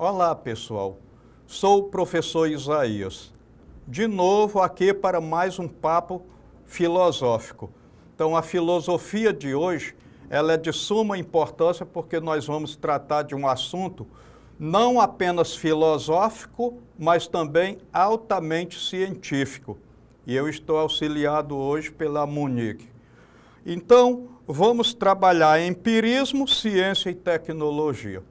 Olá, pessoal. Sou o professor Isaías. De novo aqui para mais um papo filosófico. Então, a filosofia de hoje, ela é de suma importância porque nós vamos tratar de um assunto não apenas filosófico, mas também altamente científico. E eu estou auxiliado hoje pela Monique. Então, vamos trabalhar empirismo, ciência e tecnologia.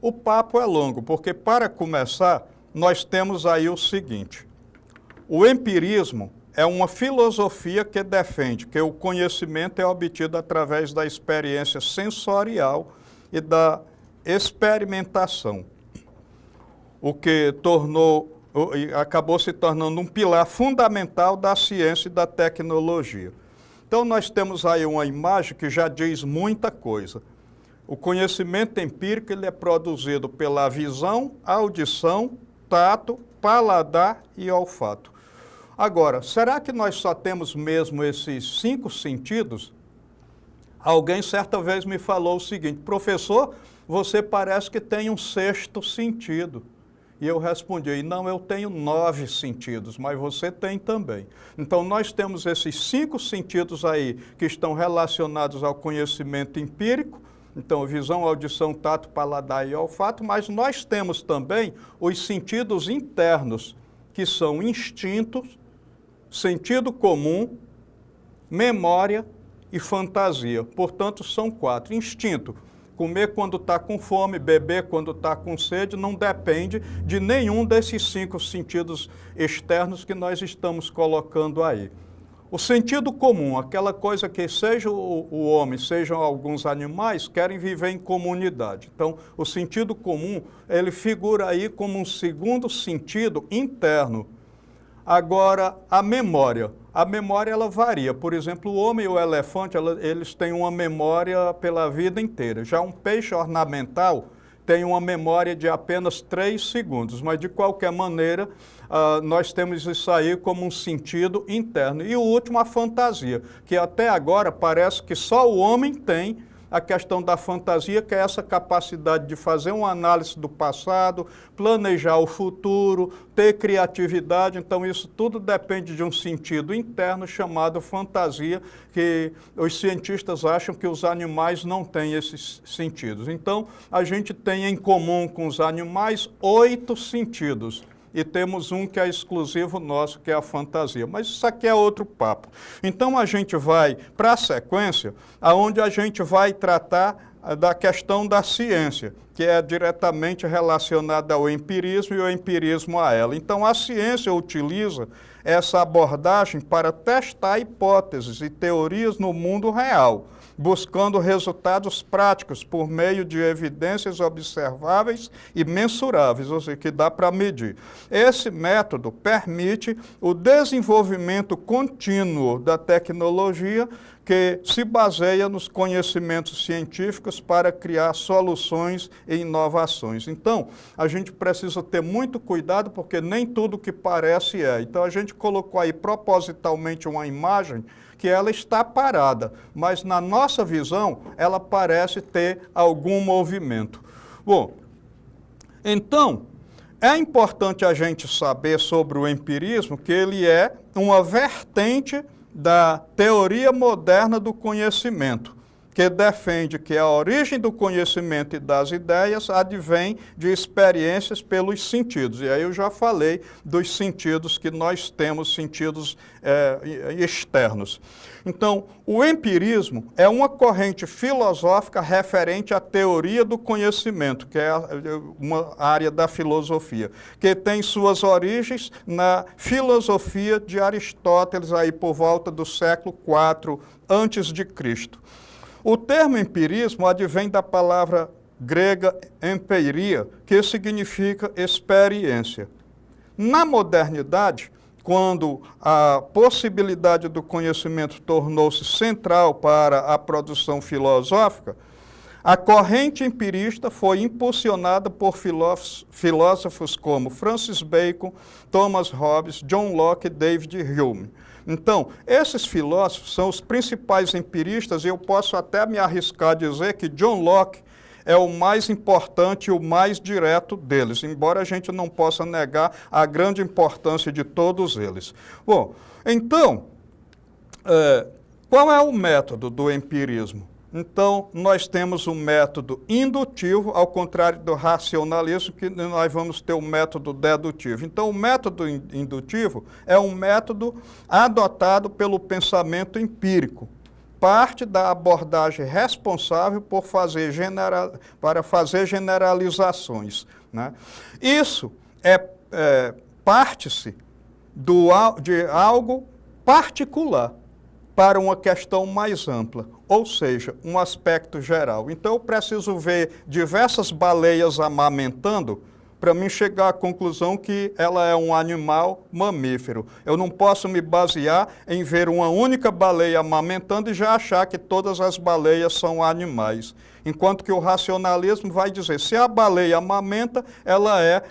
O papo é longo, porque para começar, nós temos aí o seguinte. O empirismo é uma filosofia que defende que o conhecimento é obtido através da experiência sensorial e da experimentação, o que acabou se tornando um pilar fundamental da ciência e da tecnologia. Então, nós temos aí uma imagem que já diz muita coisa. O conhecimento empírico ele é produzido pela visão, audição, tato, paladar e olfato. Agora, será que nós só temos mesmo esses 5 sentidos? Alguém certa vez me falou o seguinte: professor, você parece que tem um 6º sentido. E eu respondi: não, eu tenho 9 sentidos, mas você tem também. Então, nós temos esses 5 sentidos aí que estão relacionados ao conhecimento empírico. Então, visão, audição, tato, paladar e olfato, mas nós temos também os sentidos internos, que são instintos, sentido comum, memória e fantasia. Portanto, são 4. Instinto, comer quando está com fome, beber quando está com sede, não depende de nenhum desses 5 sentidos externos que nós estamos colocando aí. O sentido comum, aquela coisa que seja o homem, sejam alguns animais, querem viver em comunidade. Então, o sentido comum, ele figura aí como um 2º sentido interno. Agora, a memória ela varia. Por exemplo, o homem e o elefante, eles têm uma memória pela vida inteira. Já um peixe ornamental tem uma memória de apenas 3 segundos, mas de qualquer maneira, nós temos isso aí como um sentido interno. E o último, a fantasia, que até agora parece que só o homem tem a questão da fantasia, que é essa capacidade de fazer uma análise do passado, planejar o futuro, ter criatividade. Então, isso tudo depende de um sentido interno chamado fantasia, que os cientistas acham que os animais não têm esses sentidos. Então, a gente tem em comum com os animais 8 sentidos. E temos um que é exclusivo nosso, que é a fantasia. Mas isso aqui é outro papo. Então, a gente vai para a sequência, onde a gente vai tratar da questão da ciência, que é diretamente relacionada ao empirismo e o empirismo a ela. Então, a ciência utiliza essa abordagem para testar hipóteses e teorias no mundo real, buscando resultados práticos por meio de evidências observáveis e mensuráveis, ou seja, que dá para medir. Esse método permite o desenvolvimento contínuo da tecnologia, que se baseia nos conhecimentos científicos para criar soluções e inovações. Então, a gente precisa ter muito cuidado, porque nem tudo que parece é. Então, a gente colocou aí propositalmente uma imagem que ela está parada, mas na nossa visão, ela parece ter algum movimento. Bom, então, é importante a gente saber sobre o empirismo que ele é uma vertente da teoria moderna do conhecimento, que defende que a origem do conhecimento e das ideias advém de experiências pelos sentidos. E aí eu já falei dos sentidos que nós temos, sentidos externos. Então, o empirismo é uma corrente filosófica referente à teoria do conhecimento, que é uma área da filosofia, que tem suas origens na filosofia de Aristóteles, aí por volta do século IV a.C. O termo empirismo advém da palavra grega empeiria, que significa experiência. Na modernidade, quando a possibilidade do conhecimento tornou-se central para a produção filosófica, a corrente empirista foi impulsionada por filósofos como Francis Bacon, Thomas Hobbes, John Locke e David Hume. Então, esses filósofos são os principais empiristas, e eu posso até me arriscar a dizer que John Locke é o mais importante e o mais direto deles, embora a gente não possa negar a grande importância de todos eles. Bom, então, qual é o método do empirismo? Então, nós temos um método indutivo, ao contrário do racionalismo, que nós vamos ter o método dedutivo. Então, o método indutivo é um método adotado pelo pensamento empírico, parte da abordagem responsável por para fazer generalizações, né? Isso parte-se de algo particular para uma questão mais ampla, ou seja, um aspecto geral. Então, eu preciso ver diversas baleias amamentando para mim chegar à conclusão que ela é um animal mamífero. Eu não posso me basear em ver uma única baleia amamentando e já achar que todas as baleias são animais. Enquanto que o racionalismo vai dizer, se a baleia amamenta, ela é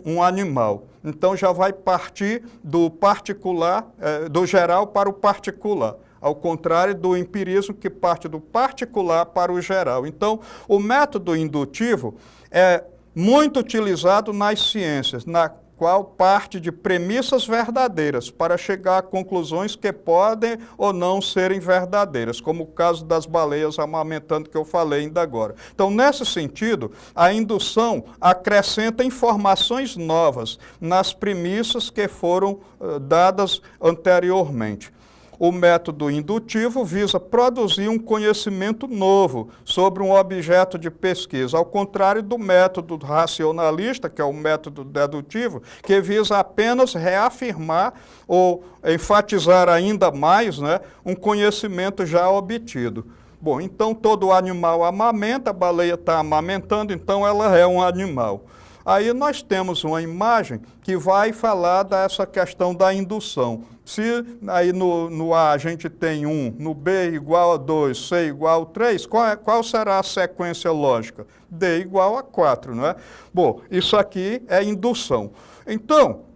um animal. Então, já vai partir do particular, do geral para o particular. Ao contrário do empirismo, que parte do particular para o geral. Então, o método indutivo é muito utilizado nas ciências, na qual parte de premissas verdadeiras para chegar a conclusões que podem ou não serem verdadeiras, como o caso das baleias amamentando que eu falei ainda agora. Então, nesse sentido, a indução acrescenta informações novas nas premissas que foram dadas anteriormente. O método indutivo visa produzir um conhecimento novo sobre um objeto de pesquisa, ao contrário do método racionalista, que é o método dedutivo, que visa apenas reafirmar ou enfatizar ainda mais, né, um conhecimento já obtido. Bom, então todo animal amamenta, a baleia está amamentando, então ela é um animal. Aí nós temos uma imagem que vai falar dessa questão da indução. Se aí no A a gente tem 1, no B igual a 2, C igual a 3, qual será a sequência lógica? D igual a 4, não é? Bom, isso aqui é indução. Então,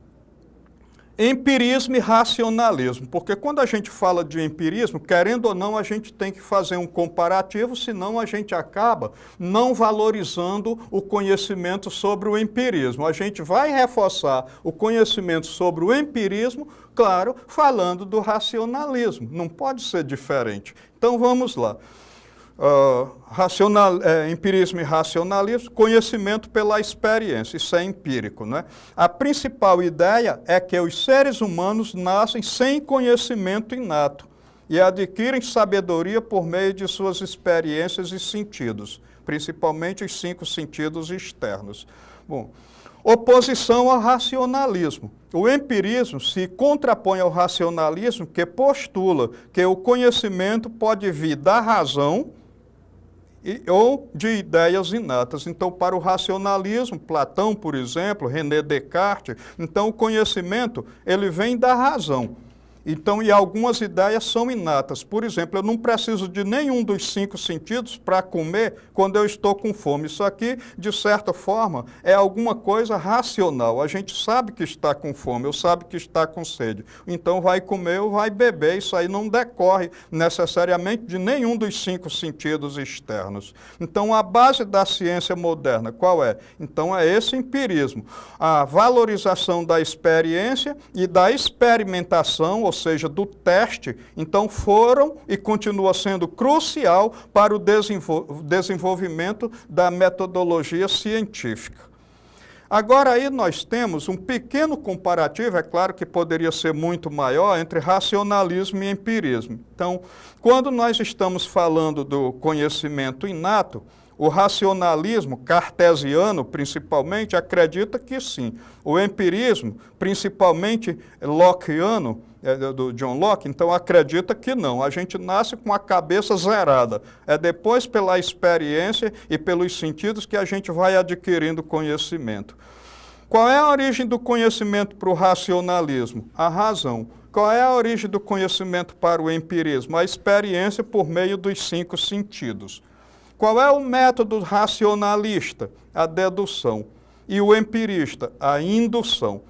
empirismo e racionalismo, porque quando a gente fala de empirismo, querendo ou não, a gente tem que fazer um comparativo, senão a gente acaba não valorizando o conhecimento sobre o empirismo. A gente vai reforçar o conhecimento sobre o empirismo, claro, falando do racionalismo. Não pode ser diferente. Então, vamos lá. Empirismo e racionalismo, conhecimento pela experiência, isso é empírico, né? A principal ideia é que os seres humanos nascem sem conhecimento inato e adquirem sabedoria por meio de suas experiências e sentidos, principalmente os 5 sentidos externos. Bom, oposição ao racionalismo. O empirismo se contrapõe ao racionalismo, que postula que o conhecimento pode vir da razão ou de ideias inatas. Então, para o racionalismo, Platão, por exemplo, René Descartes, então o conhecimento, ele vem da razão. Então, e algumas ideias são inatas. Por exemplo, eu não preciso de nenhum dos 5 sentidos para comer quando eu estou com fome. Isso aqui, de certa forma, é alguma coisa racional. A gente sabe que está com fome, eu sabe que está com sede. Então, vai comer ou vai beber. Isso aí não decorre necessariamente de nenhum dos 5 sentidos externos. Então, a base da ciência moderna, qual é? Então, é esse empirismo. A valorização da experiência e da experimentação, ou seja, do teste, então foram e continua sendo crucial para o desenvolvimento da metodologia científica. Agora aí nós temos um pequeno comparativo, é claro que poderia ser muito maior, entre racionalismo e empirismo. Então, quando nós estamos falando do conhecimento inato, o racionalismo cartesiano, principalmente, acredita que sim. O empirismo, principalmente lockeano, do John Locke, então acredita que não. A gente nasce com a cabeça zerada. É depois pela experiência e pelos sentidos que a gente vai adquirindo conhecimento. Qual é a origem do conhecimento para o racionalismo? A razão. Qual é a origem do conhecimento para o empirismo? A experiência por meio dos 5 sentidos. Qual é o método racionalista? A dedução. E o empirista? A indução.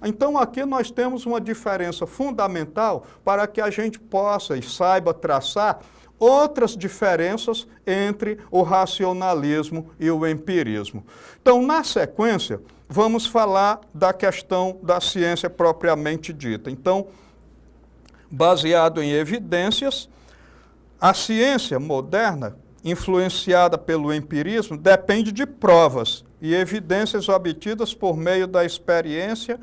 Então, aqui nós temos uma diferença fundamental para que a gente possa e saiba traçar outras diferenças entre o racionalismo e o empirismo. Então, na sequência, vamos falar da questão da ciência propriamente dita. Então, baseado em evidências, a ciência moderna, influenciada pelo empirismo, depende de provas e evidências obtidas por meio da experiência,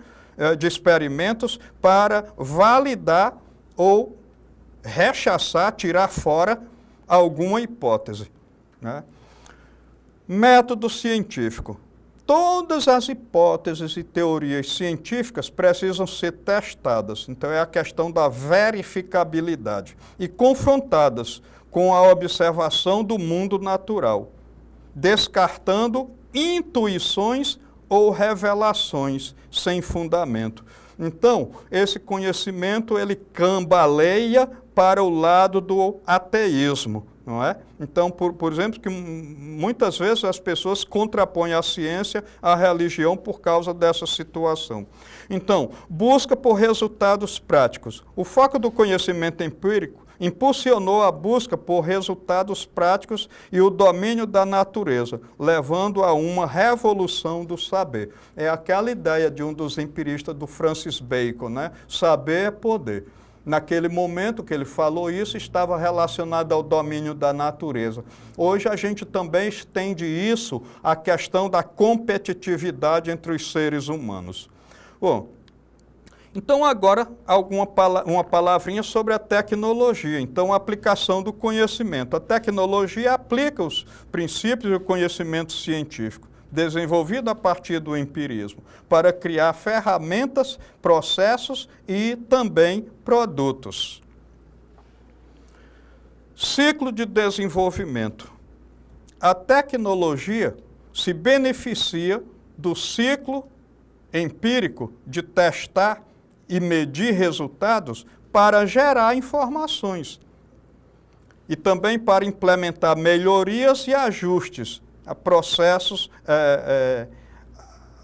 de experimentos para validar ou rechaçar, tirar fora alguma hipótese, né? Método científico. Todas as hipóteses e teorias científicas precisam ser testadas. Então, é a questão da verificabilidade e confrontadas com a observação do mundo natural, descartando intuições ou revelações sem fundamento. Então, esse conhecimento, ele cambaleia para o lado do ateísmo, não é? Então, por exemplo, que muitas vezes as pessoas contrapõem a ciência à religião por causa dessa situação. Então, busca por resultados práticos. O foco do conhecimento empírico impulsionou a busca por resultados práticos e o domínio da natureza, levando a uma revolução do saber. É aquela ideia de um dos empiristas, do Francis Bacon, né? Saber é poder. Naquele momento que ele falou isso, estava relacionado ao domínio da natureza. Hoje a gente também estende isso à questão da competitividade entre os seres humanos. Bom, então agora uma palavrinha sobre a tecnologia. Então, a aplicação do conhecimento. A tecnologia aplica os princípios do conhecimento científico, desenvolvido a partir do empirismo, para criar ferramentas, processos e também produtos. Ciclo de desenvolvimento. A tecnologia se beneficia do ciclo empírico de testar e medir resultados para gerar informações e também para implementar melhorias e ajustes a processos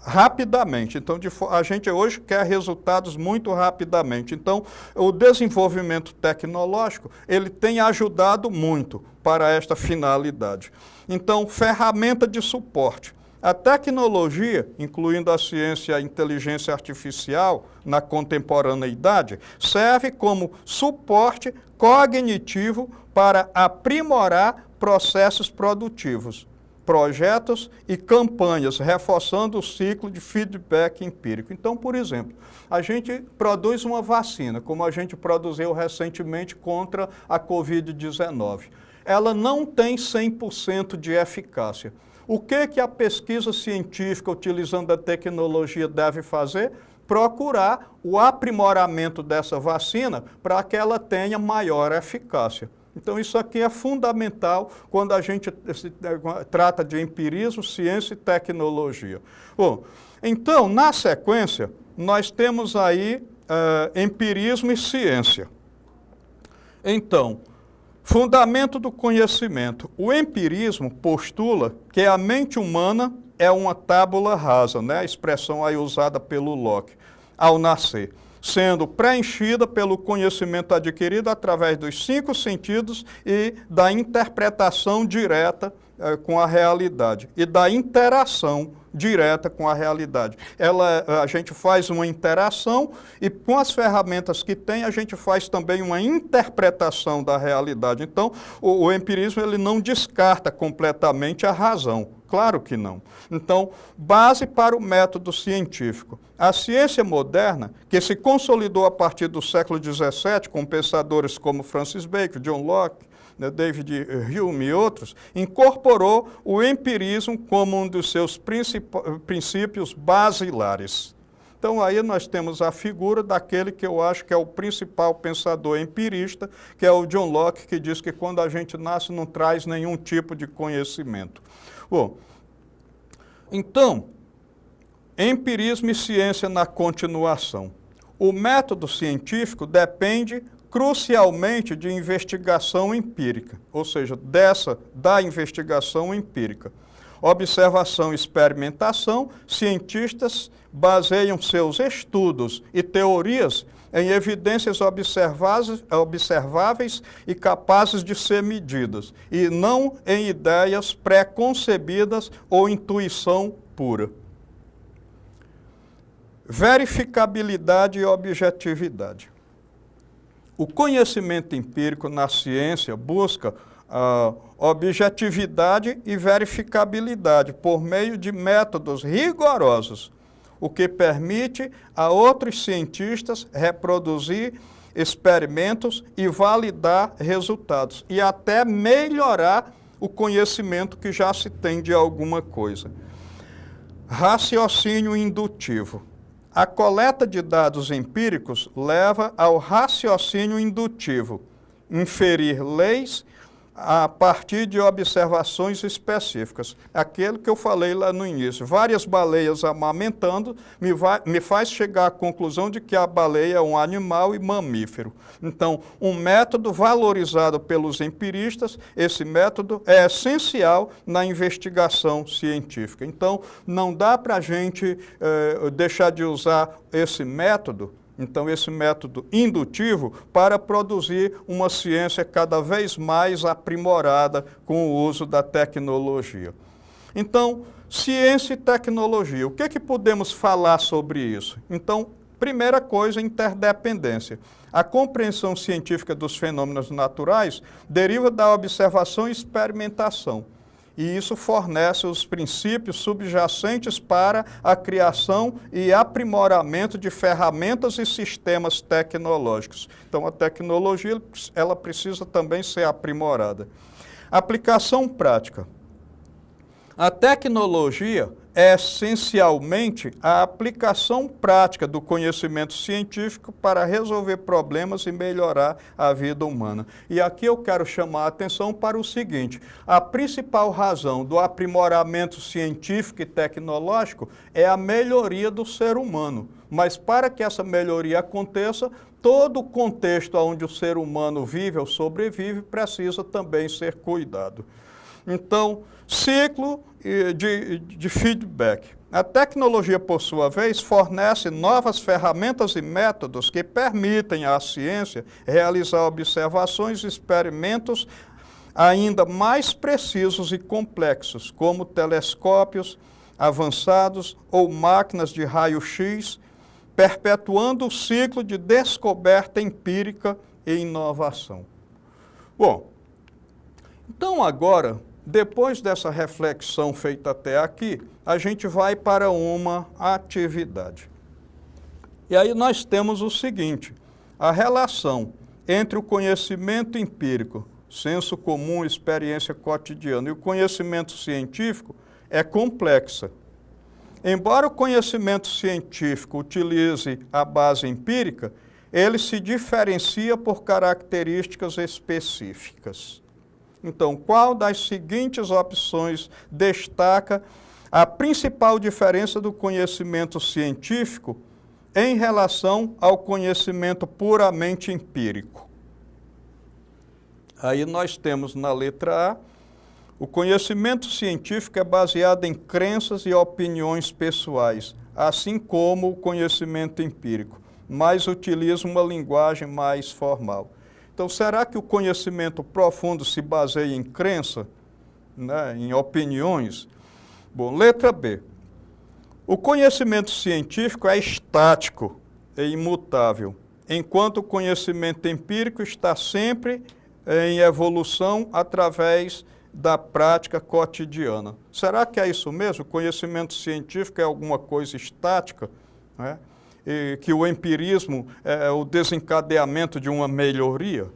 rapidamente. Então, a gente hoje quer resultados muito rapidamente. Então, o desenvolvimento tecnológico, ele tem ajudado muito para esta finalidade. Então, ferramenta de suporte. A tecnologia, incluindo a ciência e a inteligência artificial na contemporaneidade, serve como suporte cognitivo para aprimorar processos produtivos, projetos e campanhas, reforçando o ciclo de feedback empírico. Então, por exemplo, a gente produz uma vacina, como a gente produziu recentemente contra a Covid-19. Ela não tem 100% de eficácia. O que a pesquisa científica, utilizando a tecnologia, deve fazer? Procurar o aprimoramento dessa vacina para que ela tenha maior eficácia. Então, isso aqui é fundamental quando a gente trata de empirismo, ciência e tecnologia. Bom, então, na sequência, nós temos aí empirismo e ciência. Então, fundamento do conhecimento. O empirismo postula que a mente humana é uma tábula rasa, né? A expressão aí usada pelo Locke, ao nascer, sendo preenchida pelo conhecimento adquirido através dos 5 sentidos e da interpretação direta com a realidade e da interação direta com a realidade. A gente faz uma interação e com as ferramentas que tem, a gente faz também uma interpretação da realidade. Então, o empirismo, ele não descarta completamente a razão. Claro que não. Então, base para o método científico. A ciência moderna, que se consolidou a partir do século XVII, com pensadores como Francis Bacon, John Locke, David Hume e outros, incorporou o empirismo como um dos seus princípios basilares. Então, aí nós temos a figura daquele que eu acho que é o principal pensador empirista, que é o John Locke, que diz que quando a gente nasce não traz nenhum tipo de conhecimento. Bom, então, empirismo e ciência na continuação. O método científico depende crucialmente de investigação empírica, ou seja, da investigação empírica. Observação e experimentação, cientistas baseiam seus estudos e teorias em evidências observáveis e capazes de ser medidas, e não em ideias pré-concebidas ou intuição pura. Verificabilidade e objetividade. O conhecimento empírico na ciência busca objetividade e verificabilidade por meio de métodos rigorosos, o que permite a outros cientistas reproduzir experimentos e validar resultados, e até melhorar o conhecimento que já se tem de alguma coisa. Raciocínio indutivo. A coleta de dados empíricos leva ao raciocínio indutivo, inferir leis a partir de observações específicas. Aquilo que eu falei lá no início, várias baleias amamentando me faz chegar à conclusão de que a baleia é um animal e mamífero. Então, um método valorizado pelos empiristas, esse método é essencial na investigação científica. Então, não dá para a gente deixar de usar esse método, esse método indutivo, para produzir uma ciência cada vez mais aprimorada com o uso da tecnologia. Então, ciência e tecnologia, o que podemos falar sobre isso? Então, primeira coisa, interdependência. A compreensão científica dos fenômenos naturais deriva da observação e experimentação. E isso fornece os princípios subjacentes para a criação e aprimoramento de ferramentas e sistemas tecnológicos. Então, a tecnologia, ela precisa também ser aprimorada. Aplicação prática. A tecnologia é essencialmente a aplicação prática do conhecimento científico para resolver problemas e melhorar a vida humana. E aqui eu quero chamar a atenção para o seguinte: a principal razão do aprimoramento científico e tecnológico é a melhoria do ser humano. Mas para que essa melhoria aconteça, todo o contexto onde o ser humano vive ou sobrevive precisa também ser cuidado. Então, ciclo de feedback. A tecnologia, por sua vez, fornece novas ferramentas e métodos que permitem à ciência realizar observações e experimentos ainda mais precisos e complexos, como telescópios avançados ou máquinas de raio-x, perpetuando o ciclo de descoberta empírica e inovação. Bom, então agora, depois dessa reflexão feita até aqui, a gente vai para uma atividade. E aí nós temos o seguinte: a relação entre o conhecimento empírico, senso comum, experiência cotidiana, e o conhecimento científico é complexa. Embora o conhecimento científico utilize a base empírica, ele se diferencia por características específicas. Então, qual das seguintes opções destaca a principal diferença do conhecimento científico em relação ao conhecimento puramente empírico? Aí nós temos na letra A: o conhecimento científico é baseado em crenças e opiniões pessoais, assim como o conhecimento empírico, mas utiliza uma linguagem mais formal. Então, será que o conhecimento profundo se baseia em crença, em opiniões? Bom, letra B. O conhecimento científico é estático e imutável, enquanto o conhecimento empírico está sempre em evolução através da prática cotidiana. Será que é isso mesmo? O conhecimento científico é alguma coisa estática, né? E que o empirismo é o desencadeamento de uma melhoria?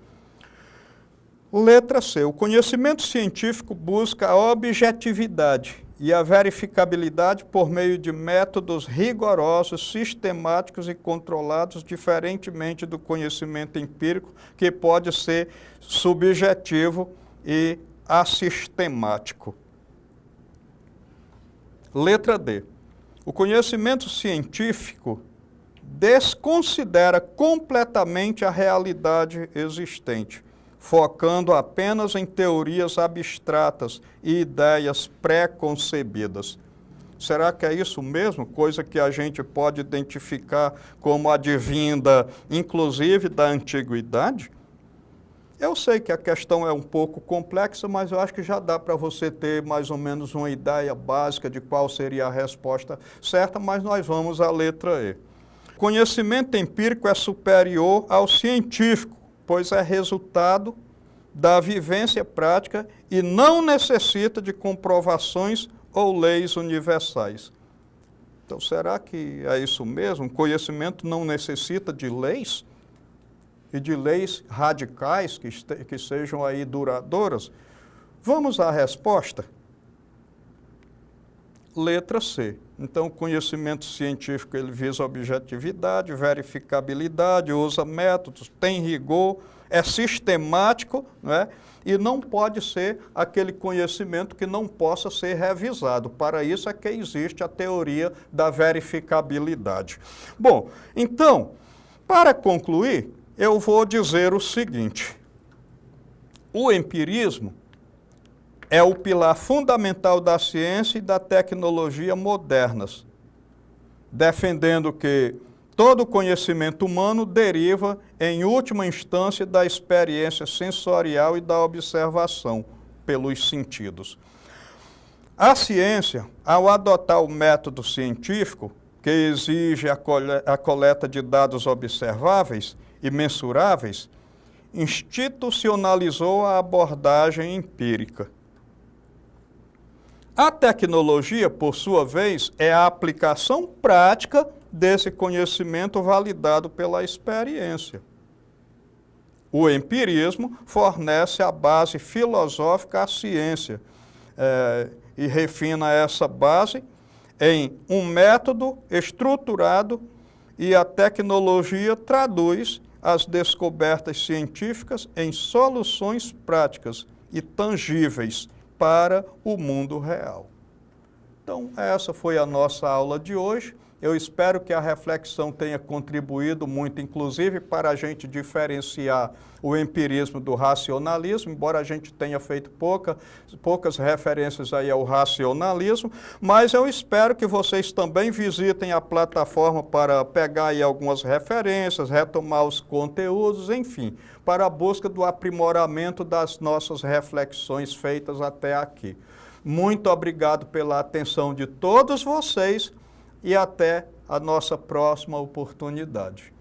Letra C. O conhecimento científico busca a objetividade e a verificabilidade por meio de métodos rigorosos, sistemáticos e controlados, diferentemente do conhecimento empírico, que pode ser subjetivo e assistemático. Letra D. O conhecimento científico desconsidera completamente a realidade existente, focando apenas em teorias abstratas e ideias pré-concebidas. Será que é isso mesmo? Coisa que a gente pode identificar como advinda, inclusive, da antiguidade? Eu sei que a questão é um pouco complexa, mas eu acho que já dá para você ter mais ou menos uma ideia básica de qual seria a resposta certa, mas nós vamos à letra E. Conhecimento empírico é superior ao científico, pois é resultado da vivência prática e não necessita de comprovações ou leis universais. Então, será que é isso mesmo? Conhecimento não necessita de leis? E de leis radicais que sejam aí duradouras? Vamos à resposta? Letra C. Então, o conhecimento científico ele visa objetividade, verificabilidade, usa métodos, tem rigor, é sistemático, né? E não pode ser aquele conhecimento que não possa ser revisado. Para isso é que existe a teoria da verificabilidade. Bom, então, para concluir, eu vou dizer o seguinte: o empirismo é o pilar fundamental da ciência e da tecnologia modernas, defendendo que todo conhecimento humano deriva, em última instância, da experiência sensorial e da observação pelos sentidos. A ciência, ao adotar o método científico, que exige a coleta de dados observáveis e mensuráveis, institucionalizou a abordagem empírica. A tecnologia, por sua vez, é a aplicação prática desse conhecimento validado pela experiência. O empirismo fornece a base filosófica à ciência e refina essa base em um método estruturado, e a tecnologia traduz as descobertas científicas em soluções práticas e tangíveis para o mundo real. Então, essa foi a nossa aula de hoje. Eu espero que a reflexão tenha contribuído muito, inclusive para a gente diferenciar o empirismo do racionalismo, embora a gente tenha feito poucas referências aí ao racionalismo, mas eu espero que vocês também visitem a plataforma para pegar aí algumas referências, retomar os conteúdos, enfim, para a busca do aprimoramento das nossas reflexões feitas até aqui. Muito obrigado pela atenção de todos vocês e até a nossa próxima oportunidade.